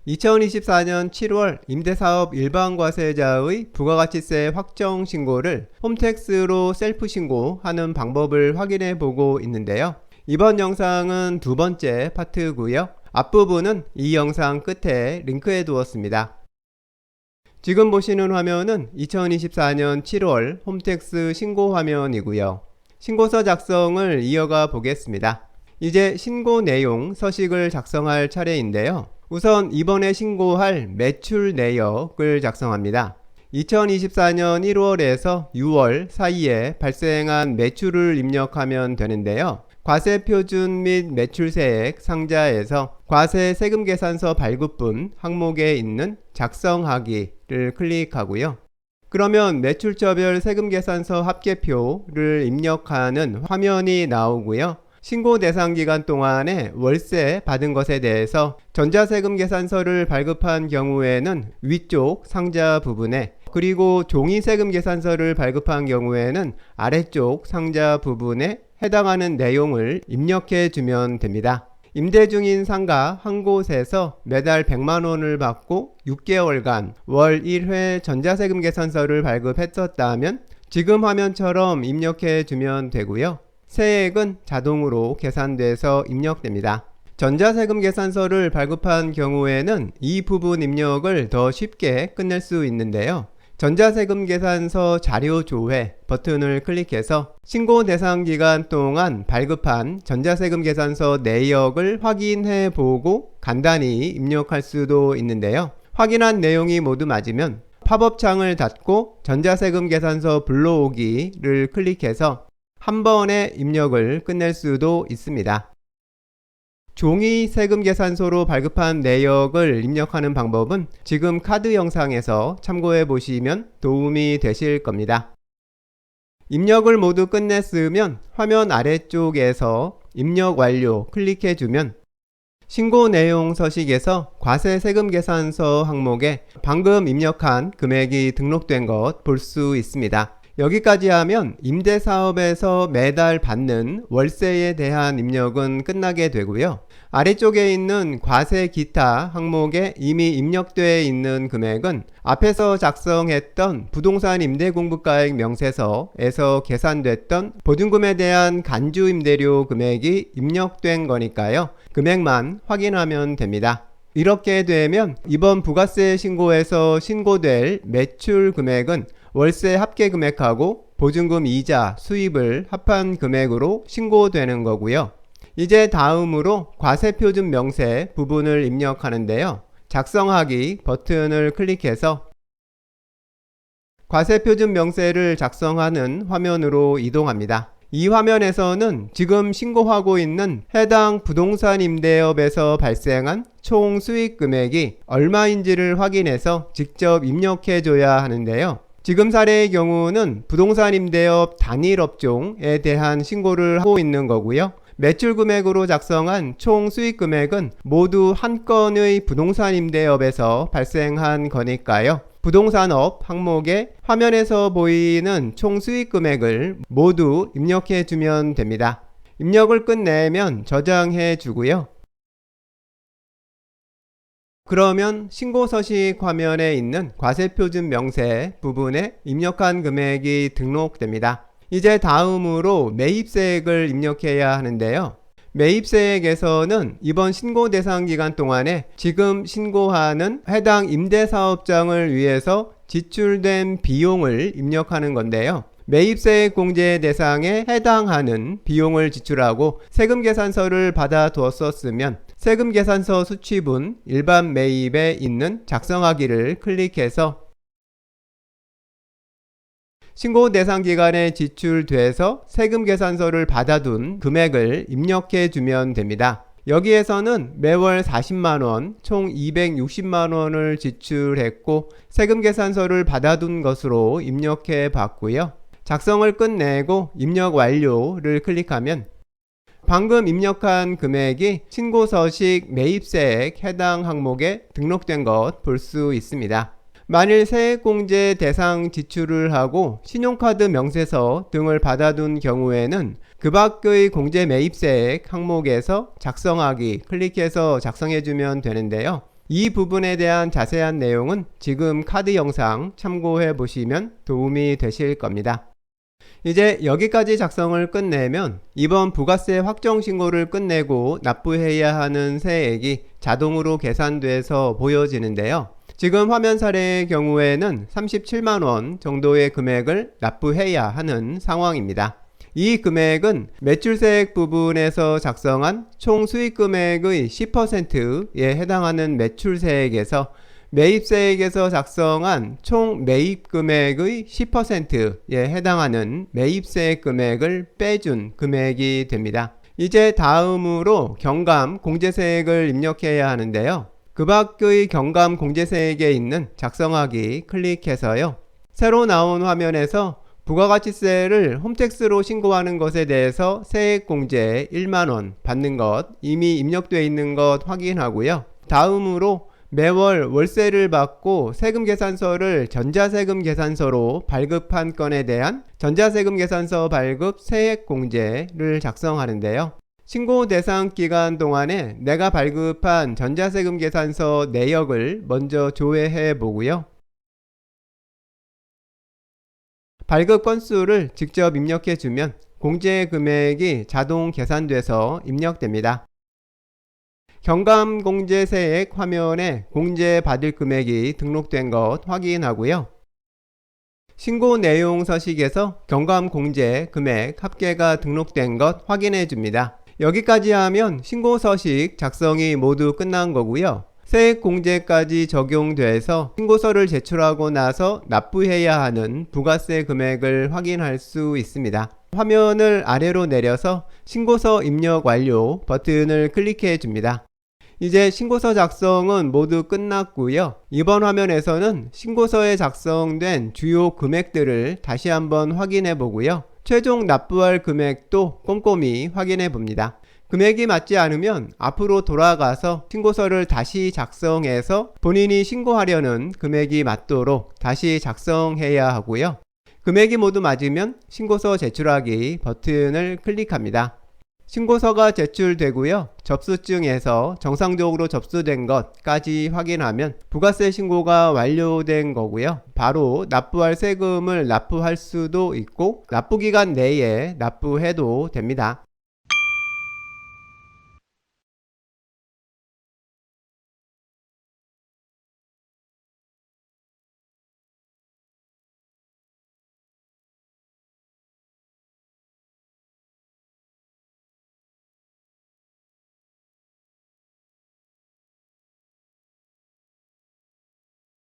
2024년 7월 임대사업 일반과세자의 부가가치세 확정 신고를 홈택스로 셀프 신고하는 방법을 확인해 보고 있는데요. 이번 영상은 두 번째 파트고요. 앞부분은 이 영상 끝에 링크해 두었습니다. 지금 보시는 화면은 2024년 7월 홈택스 신고 화면이고요. 신고서 작성을 이어가 보겠습니다. 이제 신고 내용 서식을 작성할 차례인데요. 우선 이번에 신고할 매출 내역을 작성합니다. 2024년 1월에서 6월 사이에 발생한 매출을 입력하면 되는데요. 과세표준 및 매출세액 상자에서 과세 세금계산서 발급분 항목에 있는 작성하기를 클릭하고요. 그러면 매출처별 세금계산서 합계표를 입력하는 화면이 나오고요. 신고 대상 기간 동안에 월세 받은 것에 대해서 전자세금계산서를 발급한 경우에는 위쪽 상자 부분에, 그리고 종이세금계산서를 발급한 경우에는 아래쪽 상자 부분에 해당하는 내용을 입력해 주면 됩니다. 임대 중인 상가 한 곳에서 매달 100만원을 받고 6개월간 월 1회 전자세금계산서를 발급했었다면 지금 화면처럼 입력해 주면 되고요. 세액은 자동으로 계산돼서 입력됩니다. 전자세금계산서를 발급한 경우에는 이 부분 입력을 더 쉽게 끝낼 수 있는데요. 전자세금계산서 자료 조회 버튼을 클릭해서 신고 대상 기간 동안 발급한 전자세금계산서 내역을 확인해 보고 간단히 입력할 수도 있는데요. 확인한 내용이 모두 맞으면 팝업 창을 닫고 전자세금계산서 불러오기를 클릭해서 한 번에 입력을 끝낼 수도 있습니다. 종이 세금계산서로 발급한 내역을 입력하는 방법은 지금 카드 영상에서 참고해 보시면 도움이 되실 겁니다. 입력을 모두 끝냈으면 화면 아래쪽에서 입력 완료 클릭해 주면 신고 내용 서식에서 과세 세금계산서 항목에 방금 입력한 금액이 등록된 것 볼 수 있습니다. 여기까지 하면 임대사업에서 매달 받는 월세에 대한 입력은 끝나게 되고요. 아래쪽에 있는 과세 기타 항목에 이미 입력되어 있는 금액은 앞에서 작성했던 부동산 임대공부가액 명세서에서 계산됐던 보증금에 대한 간주임대료 금액이 입력된 거니까요. 금액만 확인하면 됩니다. 이렇게 되면 이번 부가세 신고에서 신고될 매출 금액은 월세 합계 금액하고 보증금 이자 수입을 합한 금액으로 신고되는 거고요. 이제 다음으로 과세표준 명세 부분을 입력하는데요. 작성하기 버튼을 클릭해서 과세표준 명세를 작성하는 화면으로 이동합니다. 이 화면에서는 지금 신고하고 있는 해당 부동산 임대업에서 발생한 총 수익 금액이 얼마인지를 확인해서 직접 입력해 줘야 하는데요. 지금 사례의 경우는 부동산 임대업 단일 업종에 대한 신고를 하고 있는 거고요. 매출 금액으로 작성한 총 수익 금액은 모두 한 건의 부동산 임대업에서 발생한 거니까요. 부동산업 항목에 화면에서 보이는 총 수익 금액을 모두 입력해 주면 됩니다. 입력을 끝내면 저장해 주고요. 그러면 신고서식 화면에 있는 과세표준 명세 부분에 입력한 금액이 등록됩니다. 이제 다음으로 매입세액을 입력해야 하는데요. 매입세액에서는 이번 신고 대상 기간 동안에 지금 신고하는 해당 임대사업장을 위해서 지출된 비용을 입력하는 건데요. 매입세액 공제 대상에 해당하는 비용을 지출하고 세금계산서를 받아두었었으면 세금계산서 수취분 일반 매입에 있는 작성하기를 클릭해서 신고 대상 기간에 지출돼서 세금계산서를 받아둔 금액을 입력해 주면 됩니다. 여기에서는 매월 40만원, 총 260만원을 지출했고 세금계산서를 받아둔 것으로 입력해 봤고요. 작성을 끝내고 입력 완료를 클릭하면 방금 입력한 금액이 신고서식 매입세액 해당 항목에 등록된 것 볼 수 있습니다. 만일 세액공제 대상 지출을 하고 신용카드 명세서 등을 받아둔 경우에는 그 밖의 공제 매입세액 항목에서 작성하기 클릭해서 작성해주면 되는데요. 이 부분에 대한 자세한 내용은 지금 카드 영상 참고해 보시면 도움이 되실 겁니다. 이제 여기까지 작성을 끝내면 이번 부가세 확정 신고를 끝내고 납부해야 하는 세액이 자동으로 계산돼서 보여지는데요. 지금 화면 사례의 경우에는 37만원 정도의 금액을 납부해야 하는 상황입니다. 이 금액은 매출세액 부분에서 작성한 총 수익금액의 10%에 해당하는 매출세액에서 매입세액에서 작성한 총 매입금액의 10%에 해당하는 매입세액 금액을 빼준 금액이 됩니다. 이제 다음으로 경감 공제세액을 입력해야 하는데요. 그 밖의 경감 공제세액에 있는 작성하기 클릭해서요. 새로 나온 화면에서 부가가치세를 홈택스로 신고하는 것에 대해서 세액공제 1만원 받는 것 이미 입력되어 있는 것 확인하고요. 다음으로 매월 월세를 받고 세금계산서를 전자세금계산서로 발급한 건에 대한 전자세금계산서 발급 세액공제를 작성하는데요. 신고 대상 기간 동안에 내가 발급한 전자세금계산서 내역을 먼저 조회해 보고요. 발급 건수를 직접 입력해 주면 공제 금액이 자동 계산돼서 입력됩니다. 경감공제세액 화면에 공제받을 금액이 등록된 것 확인하고요. 신고 내용 서식에서 경감공제 금액 합계가 등록된 것 확인해 줍니다. 여기까지 하면 신고 서식 작성이 모두 끝난 거고요. 세액공제까지 적용돼서 신고서를 제출하고 나서 납부해야 하는 부가세 금액을 확인할 수 있습니다. 화면을 아래로 내려서 신고서 입력 완료 버튼을 클릭해 줍니다. 이제 신고서 작성은 모두 끝났고요. 이번 화면에서는 신고서에 작성된 주요 금액들을 다시 한번 확인해 보고요. 최종 납부할 금액도 꼼꼼히 확인해 봅니다. 금액이 맞지 않으면 앞으로 돌아가서 신고서를 다시 작성해서 본인이 신고하려는 금액이 맞도록 다시 작성해야 하고요. 금액이 모두 맞으면 신고서 제출하기 버튼을 클릭합니다. 신고서가 제출되고요. 접수증에서 정상적으로 접수된 것까지 확인하면 부가세 신고가 완료된 거고요. 바로 납부할 세금을 납부할 수도 있고 납부기간 내에 납부해도 됩니다.